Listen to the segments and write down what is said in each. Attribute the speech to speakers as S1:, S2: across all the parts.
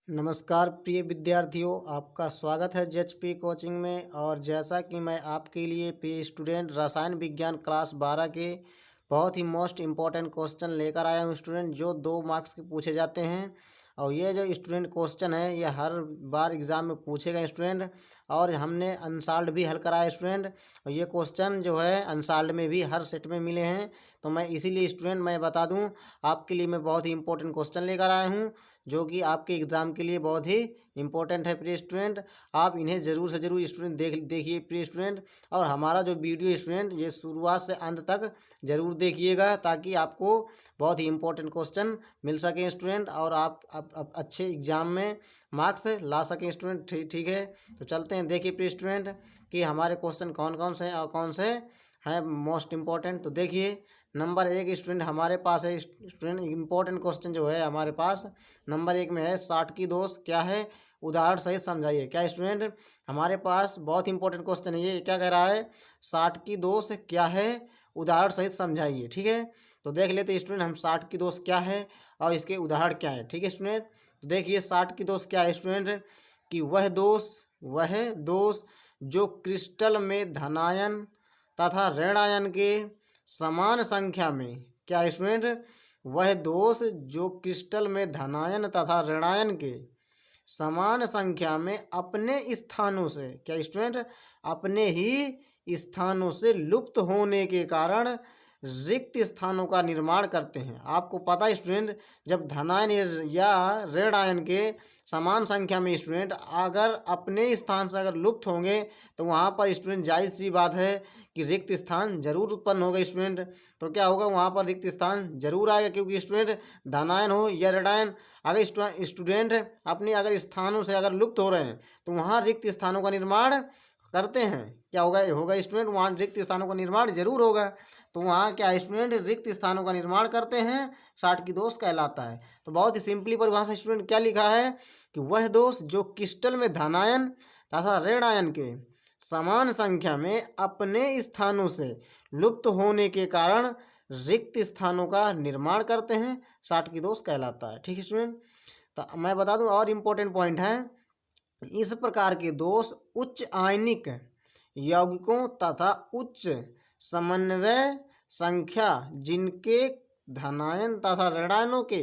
S1: नमस्कार प्रिय विद्यार्थियों, आपका स्वागत है जेएचपी कोचिंग में। और जैसा कि मैं आपके लिए प्रिय स्टूडेंट रसायन विज्ञान क्लास 12 के बहुत ही मोस्ट इम्पॉर्टेंट क्वेश्चन लेकर आया हूँ स्टूडेंट, जो 2 मार्क्स के पूछे जाते हैं। और ये जो स्टूडेंट क्वेश्चन है ये हर बार एग्ज़ाम में पूछेगा स्टूडेंट। और हमने अनसॉल्व्ड भी हल कराया स्टूडेंट, और ये क्वेश्चन जो है अनसॉल्व्ड में भी हर सेट में मिले हैं। तो मैं इसीलिए स्टूडेंट मैं बता दूं, आपके लिए मैं बहुत ही इंपॉर्टेंट क्वेश्चन लेकर आया हूं, जो कि आपके एग्ज़ाम के लिए बहुत ही इंपॉर्टेंट है प्रिय स्टूडेंट। आप इन्हें ज़रूर से ज़रूर स्टूडेंट देखिए प्रिय स्टूडेंट। और हमारा जो वीडियो स्टूडेंट ये शुरुआत से अंत तक ज़रूर देखिएगा, ताकि आपको बहुत ही इंपॉर्टेंट क्वेश्चन मिल सकें स्टूडेंट, और आप अच्छे एग्ज़ाम में मार्क्स ला सकें स्टूडेंट। ठीक है, तो चलते हैं। देखिए प्रिय स्टूडेंट कि हमारे क्वेश्चन कौन कौन से हैं और कौन से हैं मोस्ट इम्पॉर्टेंट। तो देखिए नंबर 1 स्टूडेंट हमारे पास है स्टूडेंट, इंपॉर्टेंट क्वेश्चन जो है हमारे पास नंबर 1 में है 60 की दोष क्या है, उदाहरण सहित समझाइए। क्या स्टूडेंट, हमारे पास बहुत इंपॉर्टेंट क्वेश्चन है ये। क्या कह रहा है, 60 की दोष क्या है, उदाहरण सहित समझाइए। ठीक है, तो देख लेते स्टूडेंट हम 60 की दोष क्या है और इसके उदाहरण क्या है। ठीक है स्टूडेंट, तो देखिए 60 की दोष क्या है स्टूडेंट, कि वह दोष जो क्रिस्टल में धनायन तथा ऋणायन के समान संख्या में, क्या स्टूडेंट, वह दोष जो क्रिस्टल में धनायन तथा ऋणायन के समान संख्या में अपने स्थानों से, क्या स्टूडेंट, अपने ही स्थानों से लुप्त होने के कारण रिक्त स्थानों का निर्माण करते हैं। आपको पता है स्टूडेंट, जब धनायन या ऋण आयन के समान संख्या में स्टूडेंट अगर अपने स्थान से अगर लुप्त होंगे, तो वहाँ पर स्टूडेंट जायज़ सी बात है कि रिक्त स्थान जरूर उत्पन्न होगा स्टूडेंट। तो क्या होगा, वहाँ पर रिक्त स्थान जरूर आएगा, क्योंकि स्टूडेंट धनायन हो या ऋणायन अगर स्टूडेंट अपने अगर स्थानों से अगर लुप्त हो रहे हैं, तो वहाँ रिक्त स्थानों का निर्माण करते हैं। क्या होगा स्टूडेंट, वहाँ रिक्त स्थानों का निर्माण जरूर होगा। तो वहाँ क्या स्टूडेंट रिक्त स्थानों का निर्माण करते हैं, 60 की दोष कहलाता है। तो बहुत ही सिंपली परिभाषा स्टूडेंट क्या लिखा है, कि वह दोष जो क्रिस्टल में धनायन तथा ऋणायन के समान संख्या में अपने स्थानों से लुप्त होने के कारण रिक्त स्थानों का निर्माण करते हैं, 60 की दोष कहलाता है। ठीक है स्टूडेंट, तो मैं बता दूं और इम्पोर्टेंट पॉइंट है, इस प्रकार के दोष उच्च आयनिक यौगिकों तथा उच्च समन्वय संख्या जिनके धनायन तथा ऋणायनों के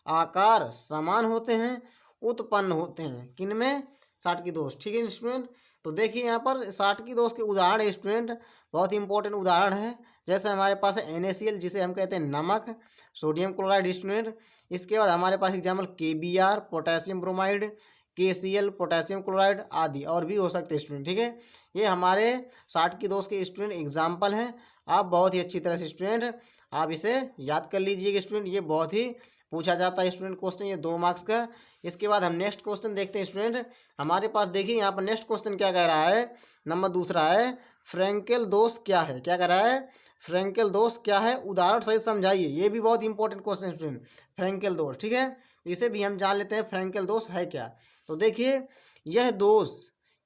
S1: आकार समान होते हैं उत्पन्न होते हैं। किनमें, 60 की दोष। ठीक है स्टूडेंट, तो देखिए यहाँ पर 60 की दोष के उदाहरण है स्टूडेंट, बहुत ही इंपॉर्टेंट उदाहरण है। जैसे हमारे पास है NaCl, जिसे हम कहते हैं नमक, सोडियम क्लोराइड स्टूडेंट। इसके बाद हमारे पास example KBr, potassium bromide, KCl, potassium chloride आदि और भी हो सकते हैं स्टूडेंट। ठीक है, ये हमारे 60 की दोष के स्टूडेंट एग्जाम्पल हैं। आप बहुत ही अच्छी तरह से स्टूडेंट आप इसे याद कर लीजिएगा स्टूडेंट, ये बहुत ही पूछा जाता है स्टूडेंट क्वेश्चन, ये 2 मार्क्स का। इसके बाद हम नेक्स्ट क्वेश्चन देखते हैं स्टूडेंट। हमारे पास देखिए यहाँ पर नेक्स्ट क्वेश्चन क्या कह रहा है, नंबर दूसरा है फ्रैंकेल दोष क्या है। क्या कह रहा है, फ्रैंकेल दोष क्या है, उदाहरण सहित समझाइए। ये भी बहुत इंपॉर्टेंट क्वेश्चन स्टूडेंट, फ्रैंकेल दोष। ठीक है, इसे भी हम जान लेते हैं फ्रैंकेल दोष है क्या। तो देखिए, यह दोष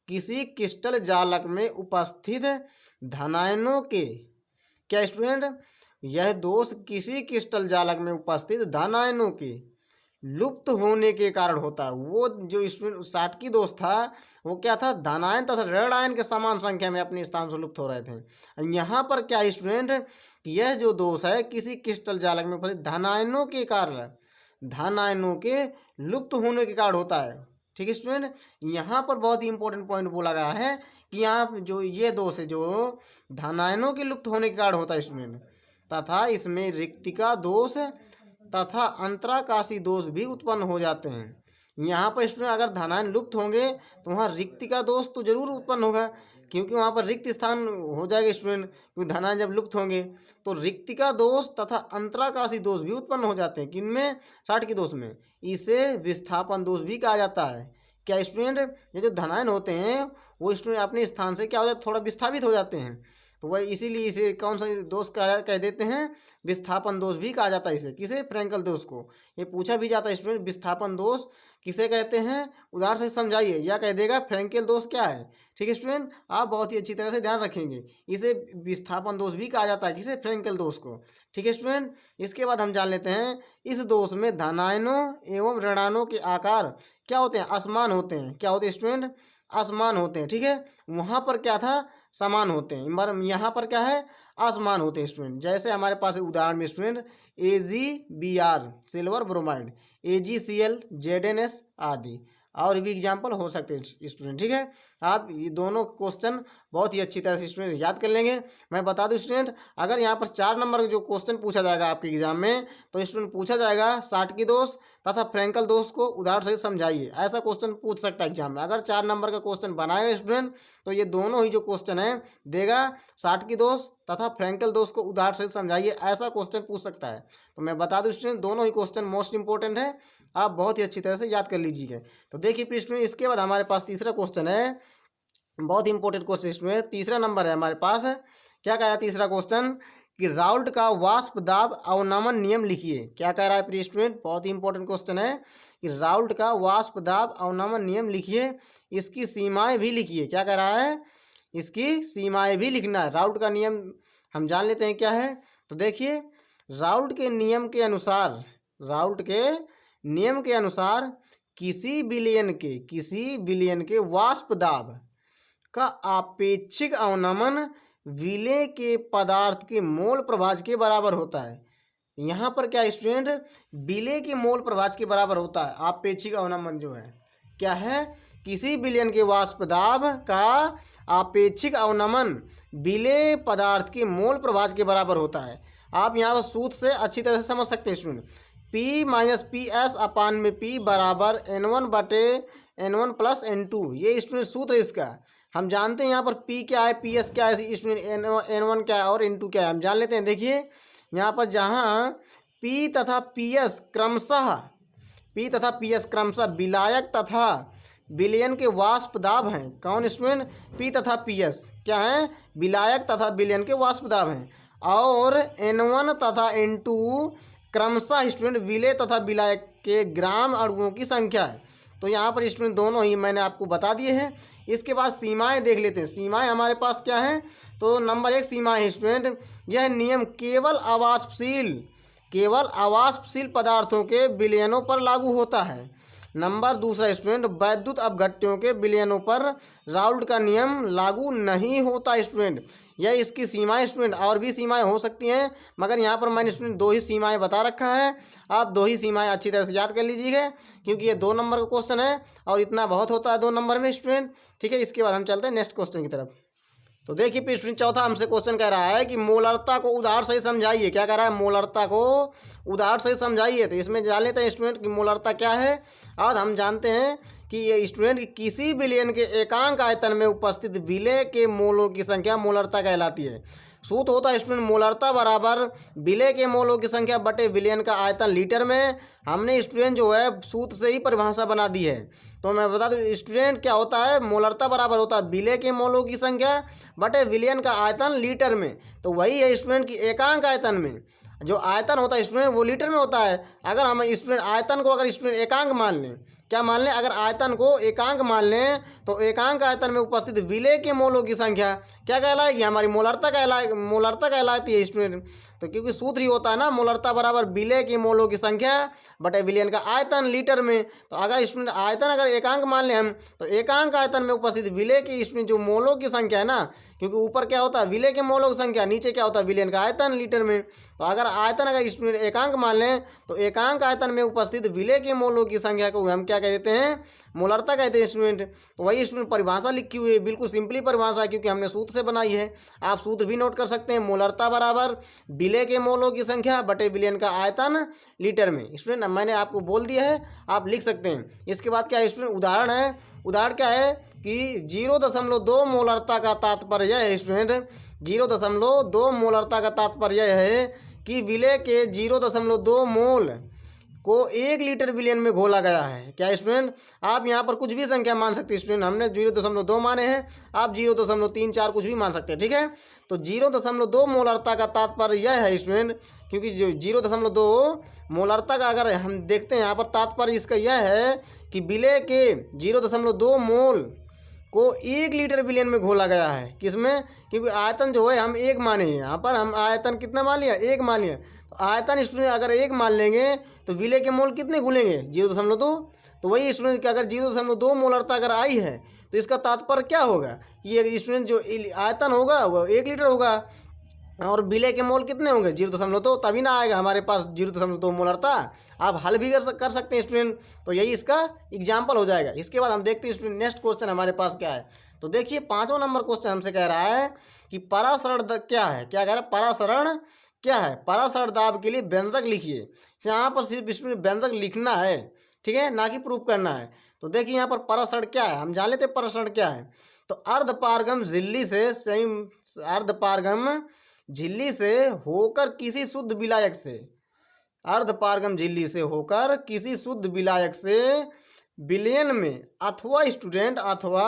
S1: किसी क्रिस्टल जालक में उपस्थित धनायनों के, क्या स्टूडेंट, यह दोष किसी क्रिस्टल जालक में उपस्थित धनायनों के लुप्त होने के कारण होता है। वो जो स्टूडेंट 60 की दोष था, वो क्या था, धनायन तथा ऋणायन के समान संख्या में अपने स्थान से लुप्त हो रहे थे। यहाँ पर क्या स्टूडेंट, यह जो दोष है किसी क्रिस्टल जालक में उपस्थित धनायनों के कारण, धनायनों के लुप्त होने के कारण होता है। ठीक है स्टूडेंट, यहाँ पर बहुत ही इंपॉर्टेंट पॉइंट बोला गया है कि यहाँ जो ये दोष है जो धनायनों के लुप्त होने के कारण होता है स्टूडेंट, तथा इसमें रिक्तिका दोष तथा अंतराकाशी दोष भी उत्पन्न हो जाते हैं। यहाँ पर स्टूडेंट अगर धनायन लुप्त होंगे तो वहाँ रिक्तिका दोष तो जरूर उत्पन्न होगा, क्योंकि वहाँ पर रिक्त स्थान हो जाएगा स्टूडेंट, क्योंकि धनायन जब लुप्त होंगे तो रिक्तिका दोष तथा अंतराकाशी दोष भी उत्पन्न हो जाते हैं। किनमें, 60 की दोष में। इसे विस्थापन दोष भी कहा जाता है। क्या स्टूडेंट, ये जो धनायन होते हैं वो स्टूडेंट अपने स्थान से क्या हो जाते, थोड़ा विस्थापित हो जाते हैं, तो वह इसीलिए इसे कौन सा दोष कह देते हैं, विस्थापन दोष भी कहा जाता है इसे। किसे, फ्रैंकल दोष को। ये पूछा भी जाता है स्टूडेंट, विस्थापन दोष किसे कहते हैं, उदाहरण से समझाइए, या कह देगा फ्रैंकेल दोष क्या है। ठीक है स्टूडेंट, आप बहुत ही अच्छी तरह से ध्यान रखेंगे। इसे विस्थापन दोष भी कहा जाता है, किसे, फ्रैंकेल दोष को। ठीक है स्टूडेंट, इसके बाद हम जान लेते हैं इस दोष में धनायनों एवं ऋणायनों के आकार क्या होते हैं, असमान होते हैं। क्या होते हैं स्टूडेंट, असमान होते हैं। ठीक है, वहाँ पर क्या था, समान होते हैं, मगर यहाँ पर क्या है, असमान होते हैं स्टूडेंट। जैसे हमारे पास उदाहरण में student AgBr silver bromide, AgCl ZnS आदि और भी एग्जाम्पल हो सकते हैं स्टूडेंट। ठीक है, आप ये दोनों क्वेश्चन बहुत ही अच्छी तरह से स्टूडेंट याद कर लेंगे। मैं बता दूं स्टूडेंट, अगर यहाँ पर 4 नंबर का जो क्वेश्चन पूछा जाएगा आपके एग्जाम में, तो स्टूडेंट पूछा जाएगा साटकी दोष तथा फ्रैंकल दोष को उदाहरण से समझाइए, ऐसा क्वेश्चन पूछ सकता है एग्जाम में। अगर 4 नंबर का क्वेश्चन बनाएगा स्टूडेंट, तो ये दोनों ही जो क्वेश्चन है देगा, साटकी दोष तथा फ्रैंकल दोष को उदाहरण से समझाइए, ऐसा क्वेश्चन पूछ सकता है। तो मैं बता दूं स्टूडेंट, दोनों ही क्वेश्चन मोस्ट इंपॉर्टेंट है, आप बहुत ही अच्छी तरह से याद कर लीजिएगा। तो देखिए प्रिय स्टूडेंट, इसके बाद हमारे पास तीसरा क्वेश्चन है, बहुत इंपॉर्टेंट क्वेश्चन स्टूडेंट, तीसरा नंबर है हमारे पास। क्या कहा है तीसरा क्वेश्चन कि राउल्ट का वाष्प दाब अवनमन नियम लिखिए। क्या कह रहा है प्रिय स्टूडेंट, बहुत ही इंपॉर्टेंट क्वेश्चन है कि राउल्ट का वाष्प दाब अवनमन नियम लिखिए, इसकी सीमाएं भी लिखिए। क्या कह रहा है, इसकी सीमाएं भी लिखना है। राउल्ट का नियम हम जान लेते हैं क्या है। तो देखिए, राउल्ट के नियम के अनुसार, राउल्ट के नियम के अनुसार किसी विलयन के वाष्प दाब का आपेक्षिक अवनमन विलय के पदार्थ के मोल प्रभाज के बराबर होता है। यहाँ पर क्या स्टूडेंट, विलय के मोल प्रभाज के बराबर होता है। आपेक्षिक अवनमन जो है क्या है, किसी विलयन के वाष्प दाब का आपेक्षिक अवनमन विलय पदार्थ के मोल प्रभाज के बराबर होता है। आप यहाँ पर सूत्र से अच्छी तरह से समझ सकते हैं स्टूडेंट, P माइनस PS अपान में P बराबर N1 बटे N1 प्लस N2, ये स्टूडेंट सूत्र है इसका। हम जानते हैं यहाँ पर P क्या है, PS क्या है स्टूडेंट, N1 क्या है और N2 क्या है, हम जान लेते हैं। देखिए यहाँ पर जहाँ P तथा PS क्रमशः विलायक तथा विलयन के वाष्प दाब हैं। कौन स्टूडेंट, P तथा PS क्या हैं, विलायक तथा विलयन के वाष्प दाब हैं। और N1 तथा N2 क्रमशः स्टूडेंट विलय तथा विलायक के ग्राम अणुओं की संख्या है। तो यहाँ पर स्टूडेंट दोनों ही मैंने आपको बता दिए हैं। इसके बाद सीमाएं देख लेते हैं। सीमाएं हमारे पास क्या हैं, तो नंबर 1 सीमा है स्टूडेंट, यह नियम केवल अवाष्पशील पदार्थों के विलयनों पर लागू होता है। नंबर 2 स्टूडेंट, वैद्युत अपघट्यों के विलयनों पर राउल्ट का नियम लागू नहीं होता स्टूडेंट। यह इसकी सीमाएं स्टूडेंट, और भी सीमाएं हो सकती हैं, मगर यहाँ पर मैंने स्टूडेंट 2 ही सीमाएं बता रखा है। आप 2 ही सीमाएं अच्छी तरह से याद कर लीजिएगा, क्योंकि ये 2 नंबर का क्वेश्चन है और इतना बहुत होता है 2 नंबर में स्टूडेंट। ठीक है, इसके बाद हम चलते हैं नेक्स्ट क्वेश्चन की तरफ। तो देखिए प्रिय स्टूडेंट, चौथा हमसे क्वेश्चन कह रहा है कि मोलरता को उदाहरण से समझाइए। क्या कह रहा है, मोलरता को उदाहरण से समझाइए। तो इसमें जान लेते हैं स्टूडेंट कि मोलरता क्या है। और हम जानते हैं कि ये स्टूडेंट किसी विलयन के एकांक आयतन में उपस्थित विलय के मोलों की संख्या मोलरता कहलाती है। सूत्र होता है स्टूडेंट, मोलरता बराबर विलय के मोलों की संख्या बटे विलयन का आयतन लीटर में। हमने स्टूडेंट जो है सूत्र से ही परिभाषा बना दी है। तो मैं बता दूं स्टूडेंट, क्या होता है, मोलरता बराबर होता है विलय के मोलों की संख्या बटे विलयन का आयतन लीटर में। तो वही है स्टूडेंट की एकांक आयतन में जो आयतन होता है स्टूडेंट वो लीटर में होता है। अगर हम स्टूडेंट आयतन को अगर स्टूडेंट एकांक मान लें, क्या मान लें, अगर आयतन को एकांक मान लें, तो एकांक आयतन में उपस्थित विलय के मोलों की संख्या क्या कहलाएगी, हमारी मोलरता कहलाती है स्टूडेंट। तो क्योंकि सूत्र ही होता है ना, मोलरता बराबर विलय के मोलों की संख्या बटे विलयन का आयतन लीटर में। तो अगर स्टूडेंट आयतन अगर एकांक मान लें हम, तो एकांक आयतन में उपस्थित विलय के स्टूडेंट जो मोलों की संख्या है ना, क्योंकि ऊपर क्या होता है विलय के मोलों की संख्या, नीचे क्या होता है विलयन का आयतन लीटर में। तो अगर आयतन अगर स्टूडेंट एकांक मान लें, तो एकांक आयतन में उपस्थित विलय के मोलों की संख्या को हम क्या कह देते हैं, मोलरता कहते हैं स्टूडेंट। तो वही स्टूडेंट परिभाषा लिखी हुई है, बिल्कुल सिंपली परिभाषा, क्योंकि हमने सूत्र से बनाई है। आप सूत्र भी नोट कर सकते हैं, मोलरता बराबर विलय के मोलों की संख्या बटे विलयन का आयतन लीटर में। स्टूडेंट मैंने आपको बोल दिया है, आप लिख सकते हैं। इसके बाद क्या है स्टूडेंट, उदाहरण है। उदाहरण क्या है कि 0.2 मोलरता का तात्पर्य है स्टूडेंट, 0.2 मोलरता का तात्पर्य है कि विलय के 0.2 मोल को 1 लीटर विलयन में घोला गया है। क्या स्टूडेंट, आप यहाँ पर कुछ भी संख्या मान सकते हैं स्टूडेंट, हमने 0.2 माने हैं, आप 0.34 कुछ भी मान सकते हैं, ठीक है। तो 0.2 मोलारता का तात्पर्य यह है स्टूडेंट, क्योंकि जो 0.2 मोलारता का अगर हम देखते हैं यहाँ पर तात्पर्य इसका यह है कि विलय के 0.2 मोल को 1 लीटर विलयन में घोला गया है। किसमें, क्योंकि आयतन जो है हम 1 माने हैं, यहाँ पर हम आयतन कितना मान लिया, 1 मान लिया। तो आयतन स्टूडेंट अगर 1 मान लेंगे तो विलय के मोल कितने घुलेंगे, 0.2। तो वही स्टूडेंट कि अगर 0.2 मोलरता अगर आई है तो इसका तात्पर्य क्या होगा कि ये स्टूडेंट जो आयतन होगा वो 1 लीटर होगा और विलय के मोल कितने होंगे, 0.2, तभी ना आएगा हमारे पास 0.2 मोलरता। आप हल भी कर सकते हैं स्टूडेंट। तो यही इसका एग्जाम्पल हो जाएगा। इसके बाद हम देखते हैं स्टूडेंट नेक्स्ट क्वेश्चन हमारे पास क्या है। तो देखिए 5वां नंबर क्वेश्चन हमसे कह रहा है कि परासरण क्या है। क्या कह रहा है, परासरण क्या है। परासरण दाब के लिए व्यंजक लिखिए। यहाँ पर सिर्फ स्टूडेंट व्यंजक लिखना है, ठीक है, ना कि प्रूफ करना है। तो देखिए यहाँ पर परासरण क्या है, हम जान लेते हैं परासरण क्या है। तो अर्धपारगम झिल्ली से अर्धपारगम झिल्ली से होकर किसी शुद्ध विलायक से, अर्धपारगम झिल्ली से होकर किसी शुद्ध विलायक से विलयन में अथवा स्टूडेंट अथवा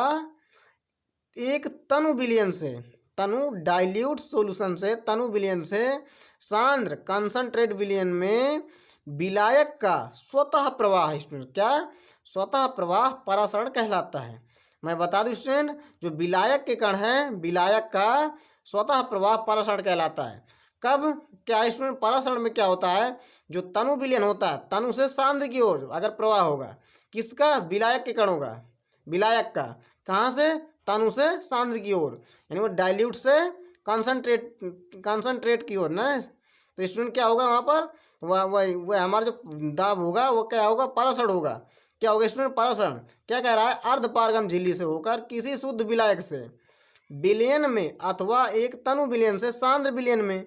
S1: एक तनु विलयन से, तनु डाइल्यूट सॉल्यूशन से, तनु विलयन से सांद्र कंसंट्रेट विलयन में विलायक का स्वतः प्रवाह स्टूडेंट, क्या स्वतः प्रवाह परासरण कहलाता है। मैं बता दूं स्टूडेंट, जो विलायक के कण हैं विलायक का स्वतः प्रवाह परासरण कहलाता है। कब, क्या स्टूडेंट, परासरण में क्या होता है, जो तनु विलयन होता है, तनु से सांद्र की ओर अगर प्रवाह होगा, किसका, विलायक के कणों का, विलायक का, कहाँ से, तनु से सांद्र की ओर, यानी वो डाइल्यूट से कंसंट्रेट की ओर ना। तो स्टूडेंट क्या होगा वहाँ पर, वह हमारा जो दाब होगा वो क्या होगा, परासरण होगा। क्या होगा स्टूडेंट, परासरण। क्या कह रहा है, अर्धपारगम झिल्ली से होकर किसी शुद्ध विलायक से विलयन में अथवा एक तनु विलयन से सांद्र विलयन में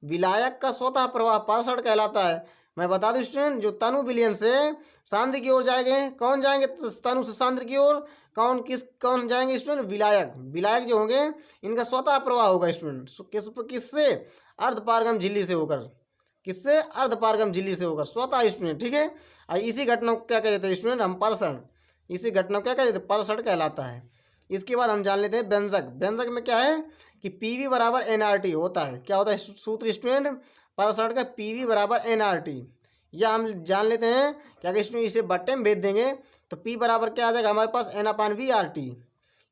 S1: विलायक का स्वतः प्रवाह परासरण कहलाता है। मैं बता दूं स्टूडेंट, जो तनु विलयन से सांद्र की ओर जाएंगे, कौन जाएंगे तनु से सांद्र की ओर, कौन जाएंगे स्टूडेंट, विलायक। विलायक जो होंगे इनका स्वतः प्रवाह होगा स्टूडेंट, किससे, अर्धपारगम झिल्ली से होकर, किससे, अर्धपारगम झिल्ली से होकर स्वतः स्टूडेंट, ठीक है। और इसी घटना को क्या कहते हैं स्टूडेंट, हम परासरण, इसी घटना को क्या कहते हैं, परासरण कहलाता है। इसके बाद हम जान लेते हैं व्यंजक। व्यंजक में क्या है कि पीवी बराबर एनआरटी होता है। क्या होता है सूत्र स्टूडेंट, परासरण का पीवी बराबर एनआरटी। या हम जान लेते हैं कि अगर स्टूडेंट इसे बट्टे में भेज देंगे तो पी बराबर क्या आ जाएगा हमारे पास, N/V/RT।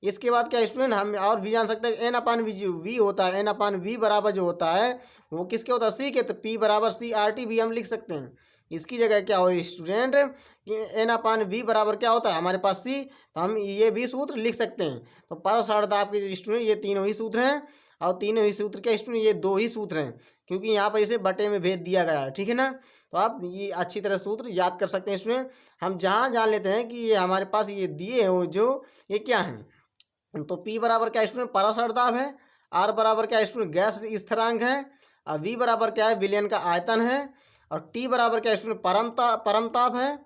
S1: इसके बाद क्या स्टूडेंट, हम और भी जान सकते हैं N/V होता है, N/V बराबर जो होता है वो किसके होता है, सी के। तो पी बराबर CRT भी हम लिख सकते हैं। इसकी जगह क्या हो स्टूडेंट, N/V बराबर क्या होता है हमारे पास सी, तो हम ये भी सूत्र लिख सकते हैं। तो परासरण दाब के स्टूडेंट ये तीनों ही सूत्र हैं, और तीनों ही सूत्र क्या स्टूडेंट, ये 2 ही सूत्र हैं, क्योंकि यहाँ पर इसे बटे में भेज दिया गया है, ठीक है ना। तो आप ये अच्छी तरह सूत्र याद कर सकते हैं स्टूडेंट। हम जहाँ जान लेते हैं कि ये हमारे पास ये दिए हो जो ये क्या हैं, तो P बराबर क्या स्टूडेंट, परासरण दाब है। R बराबर क्या स्टूडेंट, गैस स्थिरांक है। और V बराबर क्या है, विलयन का आयतन है। और T बराबर क्या स्टूडेंट, परमताप है।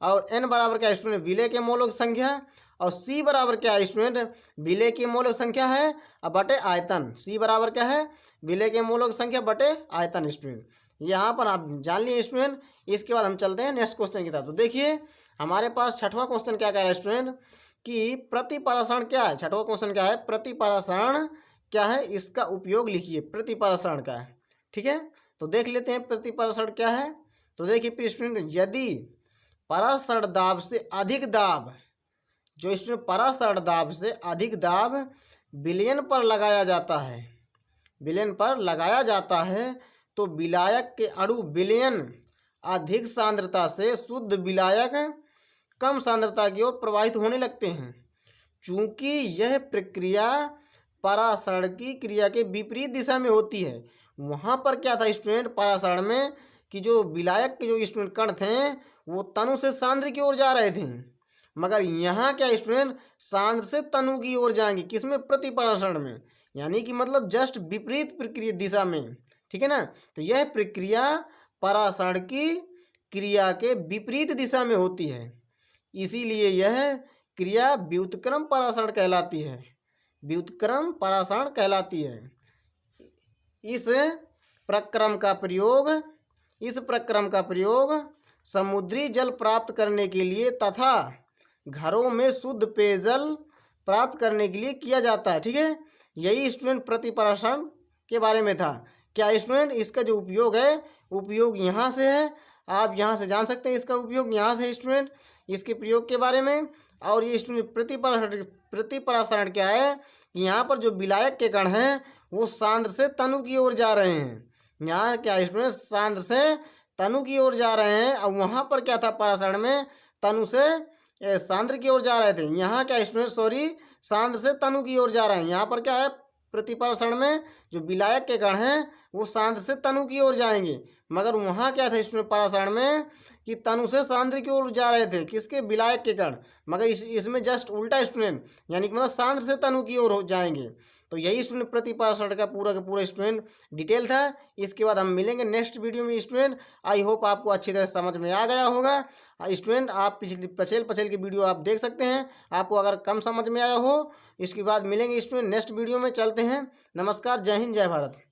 S1: और N बराबर क्या स्टूडेंट, विलय के मोलों की संख्या। और C बराबर क्या है स्टूडेंट, विलय के मोलों की संख्या है और बटे आयतन। C बराबर क्या है, विलय के मोलों की संख्या बटे आयतन स्टूडेंट। यहाँ पर आप जान लिए स्टूडेंट। इसके बाद हम चलते हैं नेक्स्ट क्वेश्चन की तरफ। तो देखिए हमारे पास छठवां क्वेश्चन क्या कह रहा है स्टूडेंट, कि प्रतिपरासरण क्या है। छठवां क्वेश्चन क्या है, प्रतिपरासरण क्या है, इसका उपयोग लिखिए प्रतिपरासरण का, ठीक है। तो देख लेते हैं प्रतिपरासरण क्या है। तो देखिए स्टूडेंट, यदि परासरण दाब से अधिक दाब, जो स्टूडेंट परासरण दाब से अधिक दाब विलयन पर लगाया जाता है, विलयन पर लगाया जाता है, तो विलायक के अणु विलयन अधिक सांद्रता से शुद्ध विलायक कम सांद्रता की ओर प्रवाहित होने लगते हैं। चूंकि यह प्रक्रिया परासरण की क्रिया के विपरीत दिशा में होती है। वहाँ पर क्या था स्टूडेंट, परासरण में कि जो विलायक के जो स्टूडेंट कण थे वो तनु से सांद्र की ओर जा रहे थे, मगर यहाँ क्या स्टूडेंट, सांद्र से तनु की ओर जाएंगे, किसमें, प्रतिपरासरण में, यानी कि मतलब जस्ट विपरीत प्रक्रिया दिशा में, ठीक है ना। तो यह प्रक्रिया परासरण की क्रिया के विपरीत दिशा में होती है, इसीलिए यह क्रिया व्युत्क्रम परासरण कहलाती है, व्युत्क्रम परासरण कहलाती है। इस प्रक्रम का प्रयोग समुद्री जल प्राप्त करने के लिए तथा घरों में शुद्ध पेयजल प्राप्त करने के लिए किया जाता है। ठीक है, यही स्टूडेंट प्रतिप्रसारण के बारे में था। क्या स्टूडेंट, इसका जो उपयोग है, उपयोग यहाँ से है, आप यहाँ से जान सकते हैं इसका उपयोग यहाँ से स्टूडेंट, इसके प्रयोग के बारे में। और ये स्टूडेंट प्रतिपरासरण क्या है, यहाँ पर जो विलायक के कण हैं वो सांद्र से तनु की ओर जा रहे हैं। यहाँ क्या स्टूडेंट, सांद्र से तनु की ओर जा रहे हैं, और वहाँ पर क्या था परासरण में, तनु से सांद्र की ओर जा रहे थे। यहाँ क्या स्टूडेंट, सॉरी, सांद्र से तनु की ओर जा रहे हैं। यहाँ पर क्या है, प्रतिपरासरण में जो विलायक के कण हैं वो सांद्र से तनु की ओर जाएंगे, मगर वहाँ क्या था स्टूडेंट परासरण में कि तनु से सांद्र की ओर जा रहे थे, किसके, विलायक के कण। मगर इसमें जस्ट उल्टा स्टूडेंट, यानी कि मतलब सांद्र से तनु की ओर जाएंगे। तो यही स्टूडेंट प्रतिपरासरण का पूरा स्टूडेंट डिटेल था। इसके बाद हम मिलेंगे नेक्स्ट वीडियो में स्टूडेंट। आई होप आपको अच्छी तरह समझ में आ गया होगा स्टूडेंट। आप पिछली पछेल की वीडियो आप देख सकते हैं, आपको अगर कम समझ में आया हो। इसके बाद मिलेंगे स्टूडेंट नेक्स्ट वीडियो में। चलते हैं, नमस्कार, जय हिंद, जय भारत।